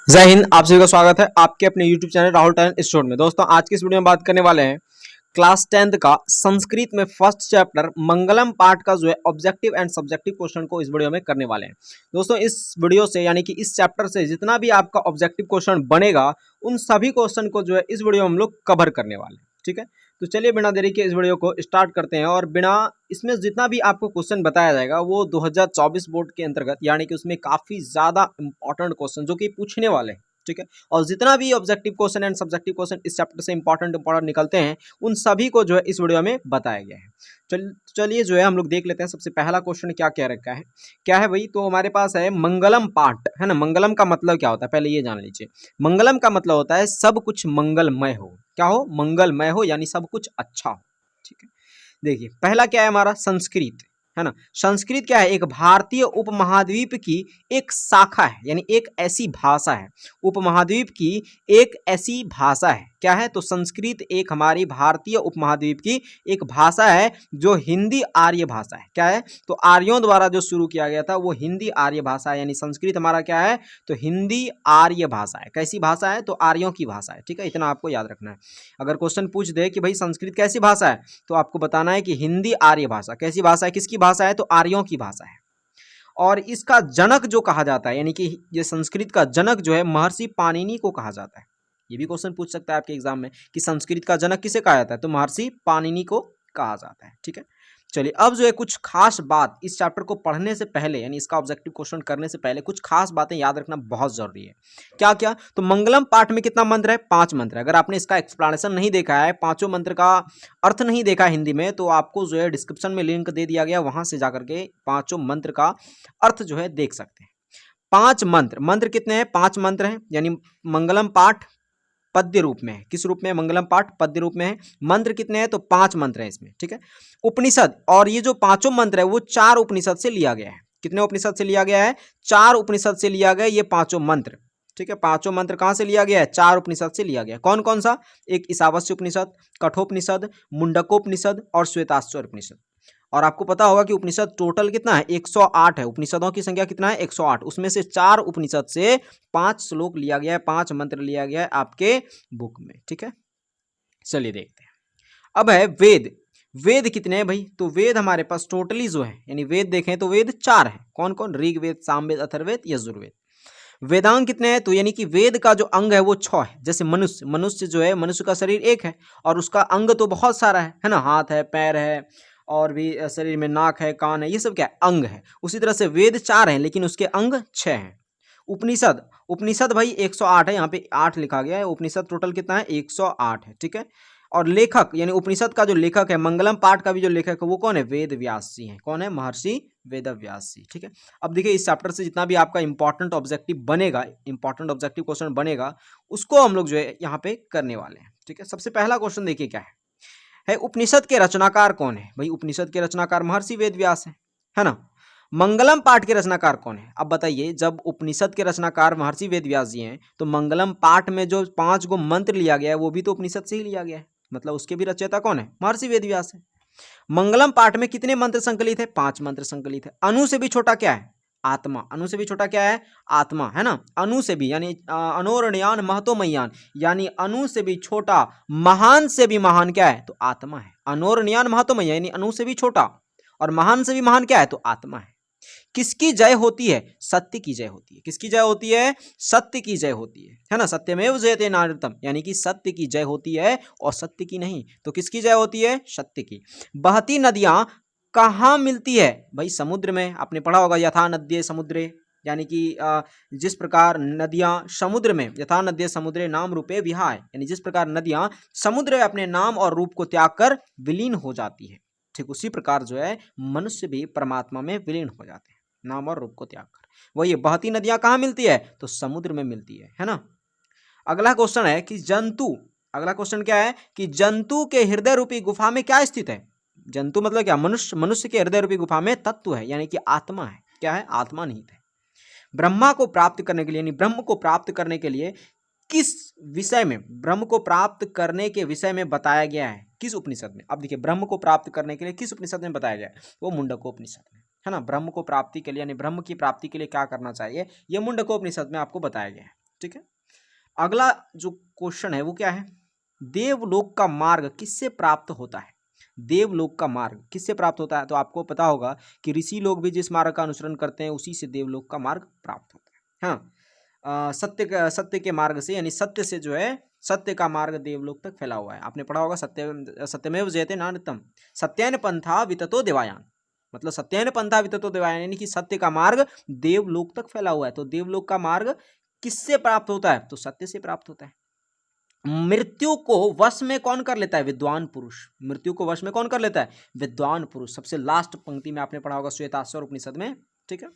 जय हिंद। आप सभी का स्वागत है आपके अपने YouTube channel Rahul talent institute में। दोस्तों आज की इस वीडियो में बात करने वाले हैं क्लास 10th का संस्कृत में फर्स्ट चैप्टर मंगलम पाठ का जो है ऑब्जेक्टिव एंड सब्जेक्टिव क्वेश्चन को इस वीडियो में करने वाले हैं। दोस्तों इस वीडियो से यानी कि इस चैप्टर से जितना भी आपका ऑब्जेक्टिव क्वेश्चन बनेगा उन सभी क्वेश्चन को जो है इस वीडियो में हम लोग कवर करने वाले हैं। ठीक है, तो चलिए बिना देरी के इस वीडियो को स्टार्ट करते हैं। और बिना इसमें जितना भी आपको क्वेश्चन बताया जाएगा वो 2024 बोर्ड के अंतर्गत यानी कि उसमें काफी ज्यादा इंपॉर्टेंट क्वेश्चन जो कि पूछने वाले हैं। ठीक है, और जितना भी objective question and subjective question इस चैप्टर से इंपॉर्टेंट निकलते हैं उन सभी को जो है इस वीडियो में बताया गया है। चलिए जो है हम लोग देख लेते हैं सबसे पहला क्वेश्चन क्या कह रखा है। क्या है भाई, तो हमारे पास है मंगलम पाठ, है ना। मंगलम का मतलब क्या होता है पहले ये जान लीजिए। मंगलम का मतलब होता है सब कुछ मंगलमय हो। क्या हो? मंगलमय हो, यानी सब कुछ अच्छा हो। ठीक है, देखिए पहला क्या है हमारा संस्कृत, है ना। संस्कृत क्या है? एक भारतीय उपमहाद्वीप की एक शाखा है, यानी एक ऐसी भाषा है। उपमहाद्वीप की एक ऐसी भाषा है। क्या है? तो संस्कृत एक हमारी भारतीय उपमहाद्वीप की एक भाषा है जो हिंदी आर्य भाषा है। क्या है? तो आर्यों द्वारा जो शुरू किया गया था वो हिंदी आर्य भाषा है, यानी संस्कृत हमारा क्या है? तो हिंदी आर्य भाषा है। कैसी भाषा है? तो आर्यों की भाषा है। ठीक है, इतना आपको याद रखना है। अगर क्वेश्चन पूछ दे कि भाई संस्कृत कैसी भाषा है तो आपको बताना है कि हिंदी आर्य भाषा। कैसी भाषा है? किसकी भाषा है? तो आर्यों की भाषा है। और इसका जनक जो कहा जाता है, यानी कि ये संस्कृत का जनक जो है महर्षि पाणिनि को कहा जाता है। ये भी क्वेश्चन पूछ सकता है आपके एग्जाम में कि संस्कृत का जनक किसे कहा जाता है, तो महर्षि पाणिनि को कहा जाता है। ठीक है, चलिए अब जो है कुछ खास बात इस चैप्टर को पढ़ने से पहले यानी इसका ऑब्जेक्टिव क्वेश्चन करने से पहले कुछ खास बातें याद रखना बहुत जरूरी है। क्या क्या? तो मंगलम पाठ में कितना मंत्र है? 5 मंत्र है। अगर आपने इसका एक्सप्लेनेशन नहीं देखा है, पांचों मंत्र का अर्थ नहीं देखा हिंदी में, तो आपको जो है डिस्क्रिप्शन में लिंक दे दिया गया, वहां से जाकर के पांचों मंत्र का अर्थ जो है देख सकते हैं। 5 मंत्र, मंत्र कितने हैं? 5 मंत्र हैं, यानी मंगलम पाठ पद्य रूप में है। किस रूप में? मंगलम पाठ पद्य रूप में है। मंत्र कितने हैं? तो 5 मंत्र हैं इसमें। ठीक है, उपनिषद, और ये जो पांचों मंत्र है वो 4 उपनिषद से लिया गया है। कितने उपनिषद से लिया गया है? 4 उपनिषद से लिया गया ये पांचों मंत्र। ठीक है, पांचों मंत्र कहां से लिया गया है? 4 उपनिषद से लिया गया। कौन कौन सा? एक ईशावास्य उपनिषद, कठोपनिषद, मुंडकोपनिषद और श्वेताश्वर उपनिषद। और आपको पता होगा कि उपनिषद टोटल कितना है? 108 है। उपनिषदों की संख्या कितना है? 108। उसमें से 4 उपनिषद से 5 श्लोक लिया गया है, 5 मंत्र लिया गया है आपके बुक में। ठीक है, चलिए देखते हैं। अब है वेद। वेद कितने हैं भाई? तो वेद हमारे पास टोटली जो है, यानी वेद देखें तो वेद 4 है। कौन कौन? ऋग्वेद, सामवेद, अथर्ववेद, यजुर्वेद। वेदांग कितने हैं? तो यानी कि वेद का जो अंग है वो 6 है। जैसे मनुष्य, मनुष्य जो है, मनुष्य का शरीर एक है और उसका अंग तो बहुत सारा है ना। हाथ है, पैर है, और भी शरीर में नाक है, कान है, ये सब क्या है? अंग है। उसी तरह से वेद 4 हैं लेकिन उसके अंग 6 हैं। उपनिषद, उपनिषद भाई 108 है, यहाँ पे 8 लिखा गया है। उपनिषद टोटल कितना है? 108 है। ठीक है, और लेखक यानी उपनिषद का जो लेखक है, मंगलम पाठ का भी जो लेखक है वो कौन है? वेद व्यास जी हैं। कौन है? महर्षि वेद व्यास जी। ठीक है, अब देखिए इस चैप्टर से जितना भी आपका इंपॉर्टेंट ऑब्जेक्टिव बनेगा, इंपॉर्टेंट ऑब्जेक्टिव क्वेश्चन बनेगा, उसको हम लोग जो है यहाँ पे करने वाले हैं। ठीक है, सबसे पहला क्वेश्चन देखिए क्या है उपनिषद के रचनाकार कौन है? भाई उपनिषद के रचनाकार महर्षि वेद व्यास है ना। मंगलम पाठ के रचनाकार कौन है? अब बताइए, जब उपनिषद के रचनाकार महर्षि वेद व्यास जी हैं तो मंगलम पाठ में जो 5 गो मंत्र लिया गया है वो भी तो उपनिषद से ही लिया गया है, मतलब उसके भी रचयिता कौन है? महर्षि वेद व्यास है। मंगलम पाठ में कितने मंत्र संकलित है? 5 मंत्र संकलित है। अनु से भी छोटा क्या है? आत्मा। अनु से भी छोटा क्या है? आत्मा, है ना। अनु से भी, यानी अनोरणयान महतोमयान, यानी अनु से भी छोटा, महान से भी महान क्या है? तो आत्मा है। अनोरणयान महतोमय यानी अनु से भी छोटा और महान से भी महान क्या है? तो आत्मा है। किसकी जय होती है? सत्य की जय होती है। किसकी जय होती है? सत्य की जय होती है ना। सत्यमेव जयते नारतम, यानी कि सत्य की जय होती है और सत्य की नहीं। तो किसकी जय होती है? सत्य की। बहती नदियां कहाँ मिलती है? भाई समुद्र में। आपने पढ़ा होगा यथा नद्ये समुद्रे, यानी कि जिस प्रकार नदियां समुद्र में, यथा नद्ये समुद्रे नाम रूपे विहाय, यानी जिस प्रकार नदियां समुद्र में अपने नाम और रूप को त्याग कर विलीन हो जाती है, ठीक उसी प्रकार जो है मनुष्य भी परमात्मा में विलीन हो जाते हैं नाम और रूप को त्याग कर। वही बहती नदियां कहाँ मिलती है? तो समुद्र में मिलती है ना। अगला क्वेश्चन है कि जंतु, अगला क्वेश्चन क्या है कि जंतु के हृदय रूपी गुफा में क्या स्थित है? जंतु मतलब क्या? मनुष्य। मनुष्य के हृदय रूपी गुफा में तत्व है, यानी कि आत्मा है। क्या है? आत्मा निहित है। ब्रह्मा को प्राप्त करने के लिए, यानी ब्रह्म को प्राप्त करने के लिए किस विषय में, ब्रह्म को प्राप्त करने के विषय में बताया गया है? किस उपनिषद में? अब देखिए ब्रह्म को प्राप्त करने के लिए किस उपनिषद में बताया गया है? वो मुंडकोपनिषद में, है ना। ब्रह्म को प्राप्ति के लिए, यानी ब्रह्म की प्राप्ति के लिए क्या करना चाहिए, ये मुंडकोपनिषद में आपको बताया गया है। ठीक है। अगला जो क्वेश्चन है वो क्या है, देवलोक का मार्ग किससे प्राप्त होता है। देवलोक का मार्ग किससे प्राप्त होता है, तो आपको पता होगा कि ऋषि लोग भी जिस मार्ग का अनुसरण करते हैं उसी से देवलोक का मार्ग प्राप्त होता है। हाँ, सत्य के मार्ग से, यानी सत्य से जो है, सत्य का मार्ग देवलोक तक फैला हुआ है। आपने पढ़ा होगा सत्यमेव जयते नानृतम सत्येन पंथा विततो देवायान, मतलब सत्येन पंथा विततो देवायान, यानी कि सत्य का मार्ग देवलोक तक फैला हुआ है। तो देवलोक का मार्ग किससे प्राप्त होता है, तो सत्य से प्राप्त होता है। मृत्यु को वश में कौन कर लेता है, विद्वान पुरुष। मृत्यु को वश में कौन कर लेता है, विद्वान पुरुष। सबसे लास्ट पंक्ति में आपने पढ़ा होगा श्वेताश्वर उपनिषद में, ठीक है।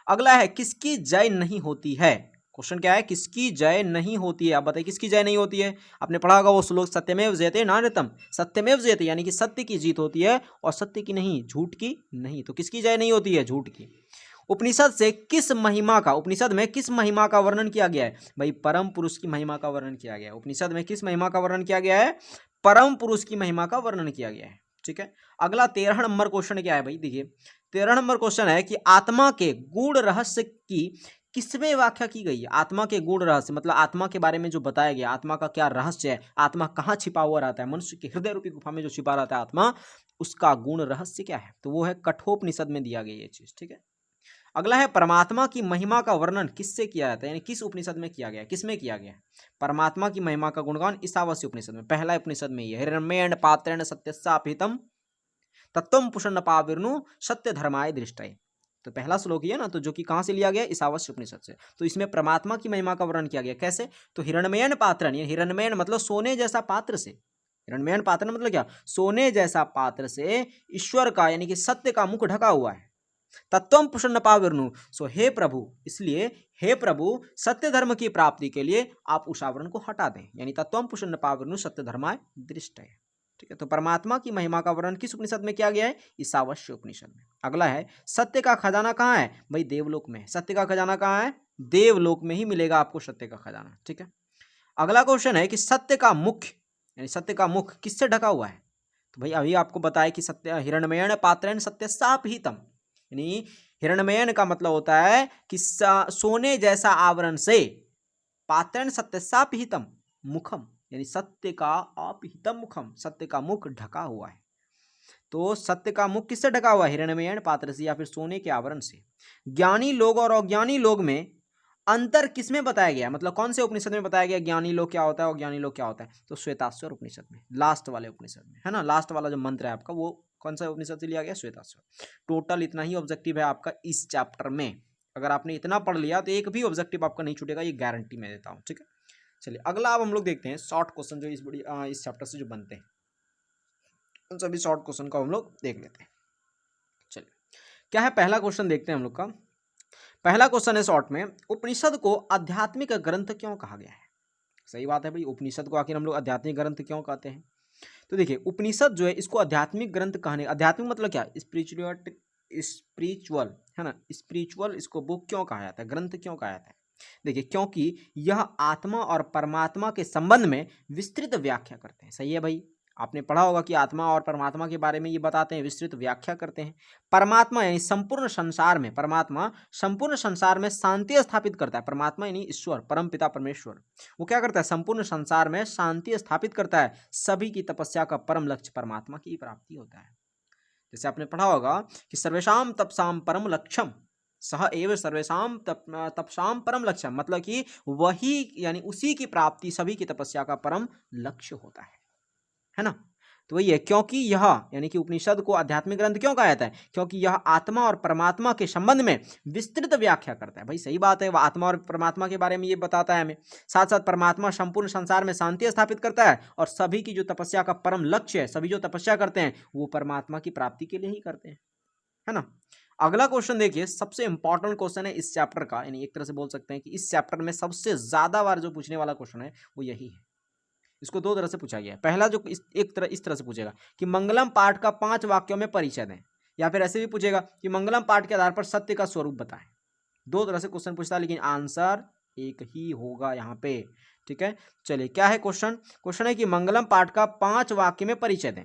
अगला है, किसकी जय नहीं होती है। क्वेश्चन क्या है, किसकी जय नहीं होती है। आप बताइए किसकी जय नहीं होती है। आपने पढ़ा होगा वो श्लोक, सत्यमेव जयते नानृतम, सत्यमेव जयते, यानी कि सत्य की जीत होती है और सत्य की नहीं, झूठ की नहीं। तो किसकी जय नहीं होती है, झूठ की। उपनिषद से किस महिमा का, उपनिषद में किस महिमा का वर्णन किया गया है, भाई परम पुरुष की महिमा का वर्णन किया गया है। उपनिषद में किस महिमा का वर्णन किया गया है, परम पुरुष की महिमा का वर्णन किया गया है, ठीक है। अगला 13 नंबर क्वेश्चन क्या है भाई, देखिए 13 नंबर क्वेश्चन है कि आत्मा के गूढ़ रहस्य की किसमें व्याख्या की गई है। आत्मा के गूढ़ रहस्य मतलब आत्मा के बारे में जो बताया गया, आत्मा का क्या रहस्य है, आत्मा कहाँ छिपा हुआ रहता है, मनुष्य के हृदय रूपी गुफा में जो छिपा रहता है आत्मा, उसका गूढ़ रहस्य क्या है, तो वो है कठोपनिषद में दिया गया ये चीज, ठीक है। अगला है, परमात्मा की महिमा का वर्णन किससे किया जाता है, यानी किस उपनिषद में किया गया, किसमें किया गया। परमात्मा की महिमा का गुणगान ईशावास्य उपनिषद में, पहला उपनिषद में ये हिरण्येन पात्रेण सत्यस्यापितम तत्वम पुषन्न पाविर्नु सत्य धर्माय दृष्टये। तो पहला श्लोक है ना, तो जो कि कहां से लिया गया, ईशावास्य उपनिषद से। तो इसमें परमात्मा की महिमा का वर्णन किया गया, कैसे, तो हिरण्येन पात्रेण, हिरण्येन मतलब सोने जैसा पात्र से, हिरण्येन पात्र मतलब क्या, सोने जैसा पात्र से ईश्वर का यानी कि सत्य का मुख ढका हुआ है। तत्वम पुषन्न पाविर्नु, सो हे प्रभु, इसलिए हे प्रभु सत्य धर्म की प्राप्ति के लिए आप उस आवरण को हटा दें, यानी तत्वम पुषन्न पाविर्नु सत्य धर्माय दृष्टये, ठीक है। तो परमात्मा की महिमा का वर्णन किस उपनिषद में किया गया है, ईशावास्य उपनिषद में। अगला है, सत्य का खजाना कहाँ है, भाई देवलोक में। सत्य का खजाना कहाँ है, देवलोक में ही मिलेगा आपको सत्य का खजाना, ठीक है। अगला क्वेश्चन है कि सत्य का मुख, यानी सत्य का मुख किससे ढका हुआ है, तो भाई अभी आपको बताया कि सत्य हिरण्मयेन पात्रेण सत्यस्यापिहितम, यानी हिरण्मयन का मतलब होता है कि सोने जैसा आवरण से, पात्रेण सत्यस्यापिहितम मुखम, यानी सत्य का अपिहितम मुखम, सत्य का मुख ढका हुआ है। तो सत्य का मुख किससे ढका हुआ है, हिरण्मयन पात्र से या फिर सोने के आवरण से। ज्ञानी लोग और अज्ञानी लोग में अंतर किसमें बताया गया, मतलब कौन से उपनिषद में बताया गया ज्ञानी लोग क्या होता है और ज्ञानी लोग क्या होता है, तो श्वेताश्वर उपनिषद में, लास्ट वाले उपनिषद में, है ना। लास्ट वाला जो मंत्र है आपका वो कौन सा उपनिषद से लिया गया, श्वेताश्वर। टोटल इतना ही ऑब्जेक्टिव है आपका इस चैप्टर में। अगर आपने इतना पढ़ लिया तो एक भी ऑब्जेक्टिव आपका नहीं छूटेगा, ये गारंटी मैं देता हूँ, ठीक है। चलिए अगला अब हम लोग देखते हैं शॉर्ट क्वेश्चन जो इस चैप्टर से जो बनते हैं, उन सभी शॉर्ट क्वेश्चन को हम लोग देख लेते हैं। चलिए क्या है, पहला क्वेश्चन देखते हैं हम लोग का। पहला क्वेश्चन है शॉर्ट में, उपनिषद को आध्यात्मिक ग्रंथ क्यों कहा गया है। सही बात है भाई, उपनिषद को आखिर हम लोग आध्यात्मिक ग्रंथ क्यों कहते हैं। तो देखिए उपनिषद जो है इसको आध्यात्मिक ग्रंथ कहने, आध्यात्मिक मतलब क्या, स्पिरिचुअल, है ना, स्पिरिचुअल इसको बुक क्यों कहा जाता है, ग्रंथ क्यों कहा जाता है। देखिए क्योंकि यह आत्मा और परमात्मा के संबंध में विस्तृत व्याख्या करते हैं। सही है भाई, आपने पढ़ा होगा कि आत्मा और परमात्मा के बारे में ये बताते हैं, विस्तृत व्याख्या करते हैं। परमात्मा यानी संपूर्ण संसार में, परमात्मा संपूर्ण संसार में शांति स्थापित करता है। परमात्मा यानी ईश्वर, परम पिता परमेश्वर, वो क्या करता है, संपूर्ण संसार में शांति स्थापित करता है। सभी की तपस्या का परम लक्ष्य परमात्मा की प्राप्ति होता है। जैसे आपने पढ़ा होगा कि सर्वेशाम तपसाम परम लक्ष्यम सह एव सर्वेशाम तपसाम परम लक्ष्यम, मतलब कि वही यानी उसी की प्राप्ति सभी की तपस्या का परम लक्ष्य होता है ना। तो वही है, क्योंकि यह यानी कि उपनिषद को आध्यात्मिक ग्रंथ क्यों कहा जाता है, क्योंकि यह आत्मा और परमात्मा के संबंध में विस्तृत व्याख्या करता है। भाई सही बात है, वह आत्मा और परमात्मा के बारे में ये बताता है हमें। साथ साथ परमात्मा संपूर्ण संसार में शांति स्थापित करता है और सभी की जो तपस्या का परम लक्ष्य है, सभी जो तपस्या करते हैं वो परमात्मा की प्राप्ति के लिए ही करते हैं, है ना। अगला क्वेश्चन देखिए, सबसे इंपॉर्टेंट क्वेश्चन है इस चैप्टर का, यानी एक तरह से बोल सकते हैं कि इस चैप्टर में सबसे ज्यादा बार जो पूछने वाला क्वेश्चन है वो यही है। इसको दो तरह से पूछा गया है। पहला जो इस तरह से पूछेगा कि मंगलम पाठ का 5 वाक्यों में परिचय दें, या फिर ऐसे भी पूछेगा कि मंगलम पाठ के आधार पर सत्य का स्वरूप बताएं। दो तरह से क्वेश्चन पूछता है, लेकिन आंसर एक ही होगा यहाँ पे, ठीक है। चलिए क्या है क्वेश्चन, क्वेश्चन है कि मंगलम पाठ का 5 वाक्य में परिचय दें,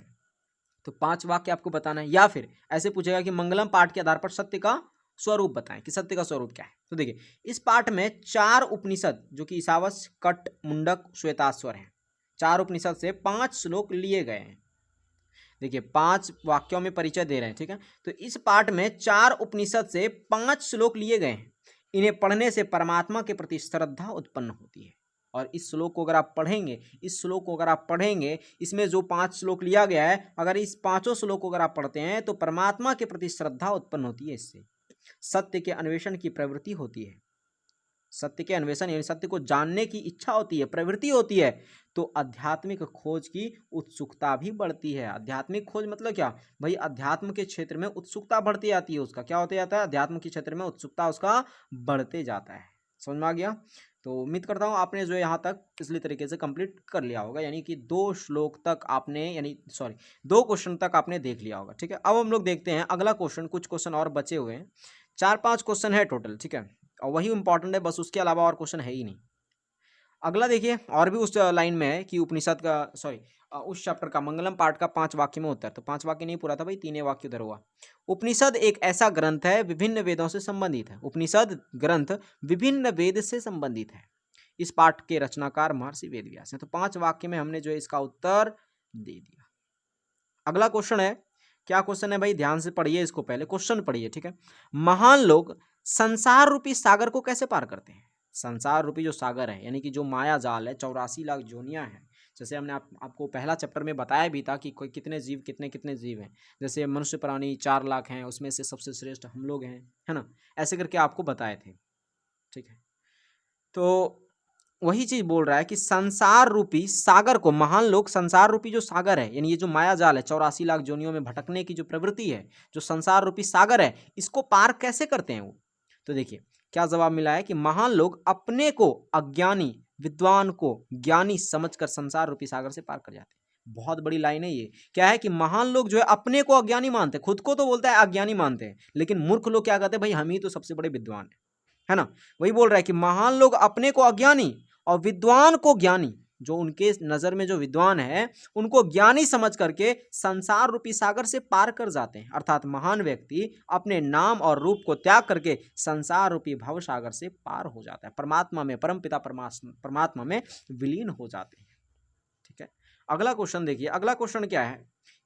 तो 5 वाक्य आपको बताना है। या फिर ऐसे पूछेगा कि मंगलम पाठ के आधार पर सत्य का स्वरूप बताएं, कि सत्य का स्वरूप क्या है। तो देखिए इस पाठ में 4 उपनिषद जो कि ईशावास्य, कट, मुंडक, श्वेताश्वर हैं, 4 उपनिषद से 5 श्लोक लिए गए हैं। देखिए 5 वाक्यों में परिचय दे रहे हैं, ठीक है। तो इस पाठ में 4 उपनिषद से 5 श्लोक लिए गए हैं। इन्हें पढ़ने से परमात्मा के प्रति श्रद्धा उत्पन्न होती है। और इस श्लोक को अगर आप पढ़ेंगे, इस श्लोक को अगर आप पढ़ेंगे, इसमें जो 5 श्लोक लिया गया है, अगर इस 5 श्लोक को अगर आप पढ़ते हैं तो परमात्मा के प्रति श्रद्धा उत्पन्न होती है। इससे सत्य के अन्वेषण की प्रवृत्ति होती है। सत्य के अन्वेषण यानी सत्य को जानने की इच्छा होती है, प्रवृत्ति होती है। तो आध्यात्मिक खोज की उत्सुकता भी बढ़ती है। आध्यात्मिक खोज मतलब क्या भाई, अध्यात्म के क्षेत्र में उत्सुकता बढ़ती जाती है। उसका क्या होते जाता है, अध्यात्म के क्षेत्र में उत्सुकता उसका बढ़ते जाता है। समझ में आ गया। तो उम्मीद करता हूँ आपने जो है यहाँ तक इसलिए तरीके से कंप्लीट कर लिया होगा, यानी कि 2 श्लोक तक आपने, यानी सॉरी 2 क्वेश्चन तक आपने देख लिया होगा, ठीक है। अब हम लोग देखते हैं अगला क्वेश्चन। कुछ क्वेश्चन और बचे हुए हैं, 4-5 क्वेश्चन है टोटल, ठीक है, और वही इंपॉर्टेंट है, बस उसके अलावा और क्वेश्चन है ही नहीं। अगला देखिए और भी उस लाइन में है कि उपनिषद का सॉरी उस चैप्टर का मंगलम पाठ का 5 वाक्य में उत्तर। तो 5 वाक्य नहीं पूरा था भाई, 3 वाक्य उधर हुआ। उपनिषद एक ऐसा ग्रंथ है विभिन्न वेदों से संबंधित है। उपनिषद ग्रंथ विभिन्न वेद से संबंधित है। इस पाठ के रचनाकार महर्षि वेदव्यास हैं। तो 5 वाक्य में हमने जो है इसका उत्तर दे दिया। अगला क्वेश्चन है, क्या क्वेश्चन है भाई, ध्यान से पढ़िए इसको, पहले क्वेश्चन पढ़िए, ठीक है। महान लोग संसार रूपी सागर को कैसे पार करते हैं। संसार रूपी जो सागर है, यानी कि जो माया जाल है, 84 लाख जोनियां हैं। जैसे हमने आपको पहला चैप्टर में बताया भी था कि कोई कितने जीव कितने जीव हैं। जैसे मनुष्य प्राणी 4 लाख हैं, उसमें से सबसे श्रेष्ठ हम लोग हैं, है ना। ऐसे करके आपको बताए थे, ठीक है। तो वही चीज बोल रहा है कि संसार रूपी सागर को महान लोग, संसार रूपी जो सागर है, यानी ये जो माया जाल है, 84 लाख जोनियों में भटकने की जो प्रवृत्ति है, जो संसार रूपी सागर है, इसको पार कैसे करते हैं वो। तो देखिए क्या जवाब मिला है कि महान लोग अपने को अज्ञानी, विद्वान को ज्ञानी समझकर संसार रूपी सागर से पार कर जाते हैं। बहुत बड़ी लाइन है ये। क्या है कि महान लोग जो है अपने को अज्ञानी मानते हैं, खुद को तो बोलता है अज्ञानी मानते हैं, लेकिन मूर्ख लोग क्या कहते हैं, भाई हम ही तो सबसे बड़े विद्वान है ना। वही बोल रहा है कि महान लोग अपने को अज्ञानी और विद्वान को ज्ञानी, जो उनके नजर में जो विद्वान है उनको ज्ञानी समझ करके संसार रूपी सागर से पार कर जाते हैं। अर्थात महान व्यक्ति अपने नाम और रूप को त्याग करके संसार रूपी भव सागर से पार हो जाता है, परमात्मा में, परमपिता परमात्मा में विलीन हो जाते हैं, ठीक है। अगला क्वेश्चन देखिए, अगला क्वेश्चन क्या है,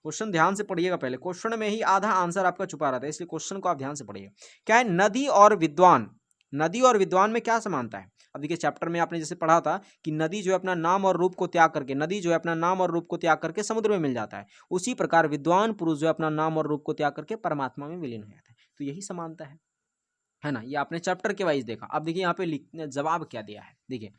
क्वेश्चन ध्यान से पढ़िएगा। पहले क्वेश्चन में ही आधा आंसर आपका छुपा रहता है, इसलिए क्वेश्चन को आप ध्यान से पढ़िए। क्या है, नदी और विद्वान, नदी और विद्वान में क्या समानता है। अब देखिए चैप्टर में आपने जैसे पढ़ा था कि नदी जो है अपना नाम और रूप को त्याग करके, नदी जो है अपना नाम और रूप को त्याग करके समुद्र में मिल जाता है, उसी प्रकार विद्वान पुरुष जो है अपना नाम और रूप को त्याग करके परमात्मा में विलीन हो जाता है। तो यही समानता है ना। ये आपने चैप्टर के वाइज देखा। अब देखिए यहाँ पे जवाब क्या दिया है। देखिए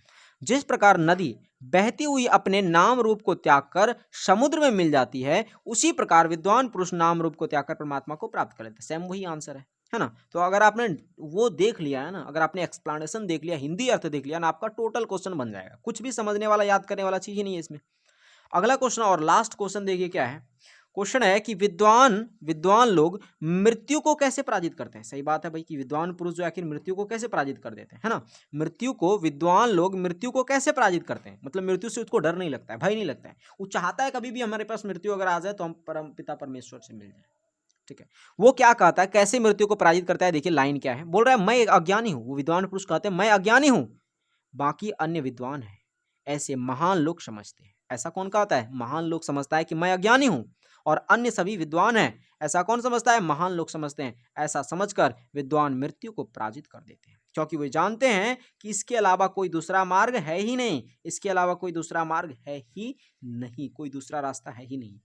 जिस प्रकार नदी बहती हुई अपने नाम रूप को त्याग कर समुद्र में मिल जाती है, उसी प्रकार विद्वान पुरुष नाम रूप को त्याग कर परमात्मा को प्राप्त कर लेते हैं। सेम वही आंसर है ना। तो अगर आपने वो देख लिया है ना, अगर आपने एक्सप्लेनेशन देख लिया, हिंदी अर्थ देख लिया ना, आपका टोटल क्वेश्चन बन जाएगा। कुछ भी समझने वाला, याद करने वाला चीज ही नहीं है इसमें। अगला क्वेश्चन और लास्ट क्वेश्चन देखिए क्या है। क्वेश्चन है कि विद्वान लोग मृत्यु को कैसे पराजित करते हैं। सही बात है भाई कि विद्वान पुरुष जो आखिर मृत्यु को कैसे पराजित कर देते हैं, है ना। मृत्यु को, विद्वान लोग मृत्यु को कैसे पराजित करते हैं, मतलब मृत्यु से उसको डर नहीं लगता है, भय नहीं लगता है। वो चाहता है कभी भी हमारे पास मृत्यु अगर आ जाए तो हम परम पिता परमेश्वर से मिल जाए, ठीक है। वो क्या कहता है, कैसे मृत्यु को पराजित करता है। देखिए लाइन क्या है, बोल रहा है मैं अज्ञानी हूं। वो विद्वान पुरुष कहते हैं मैं अज्ञानी हूं, बाकी अन्य विद्वान है, ऐसे महान लोग समझते हैं। ऐसा कौन कहता है, महान लोग समझता है कि मैं अज्ञानी हूं और अन्य सभी विद्वान हैं। ऐसा कौन समझता है, महान लोग समझते हैं। ऐसा समझकर विद्वान मृत्यु को पराजित कर देते हैं, क्योंकि वे जानते हैं कि इसके अलावा कोई दूसरा मार्ग है ही नहीं, इसके अलावा कोई दूसरा मार्ग है ही नहीं, कोई दूसरा रास्ता है ही नहीं।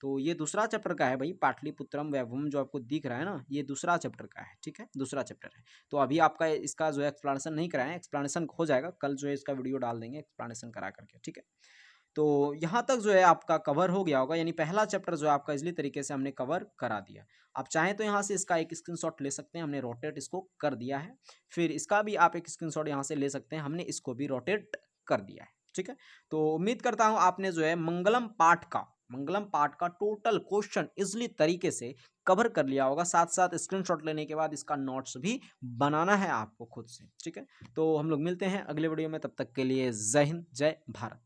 तो ये दूसरा चैप्टर का है भाई, पाटलिपुत्रम वैभवम जो आपको दिख रहा है ना, ये दूसरा चैप्टर का है, ठीक है, दूसरा चैप्टर है। तो अभी आपका इसका जो है एक्सप्लेनेशन नहीं कराए, एक्सप्लेनेशन हो जाएगा कल, जो है इसका वीडियो डाल देंगे एक्सप्लेनेशन करा करके, ठीक है। तो यहाँ तक जो है आपका कवर हो गया होगा, यानी पहला चैप्टर जो है आपका इजली तरीके से हमने कवर करा दिया। आप चाहें तो यहाँ से इसका एक स्क्रीनशॉट ले सकते हैं, हमने रोटेट इसको कर दिया है। फिर इसका भी आप एक स्क्रीनशॉट यहाँ से ले सकते हैं, हमने इसको भी रोटेट कर दिया है, ठीक है। तो उम्मीद करता हूँ आपने जो है मंगलम पाठ का टोटल क्वेश्चन इजली तरीके से कवर कर लिया होगा। साथ साथ स्क्रीनशॉट लेने के बाद इसका नोट्स भी बनाना है आपको खुद से, ठीक है। तो हम लोग मिलते हैं अगले वीडियो में, तब तक के लिए जय हिंद, जय भारत।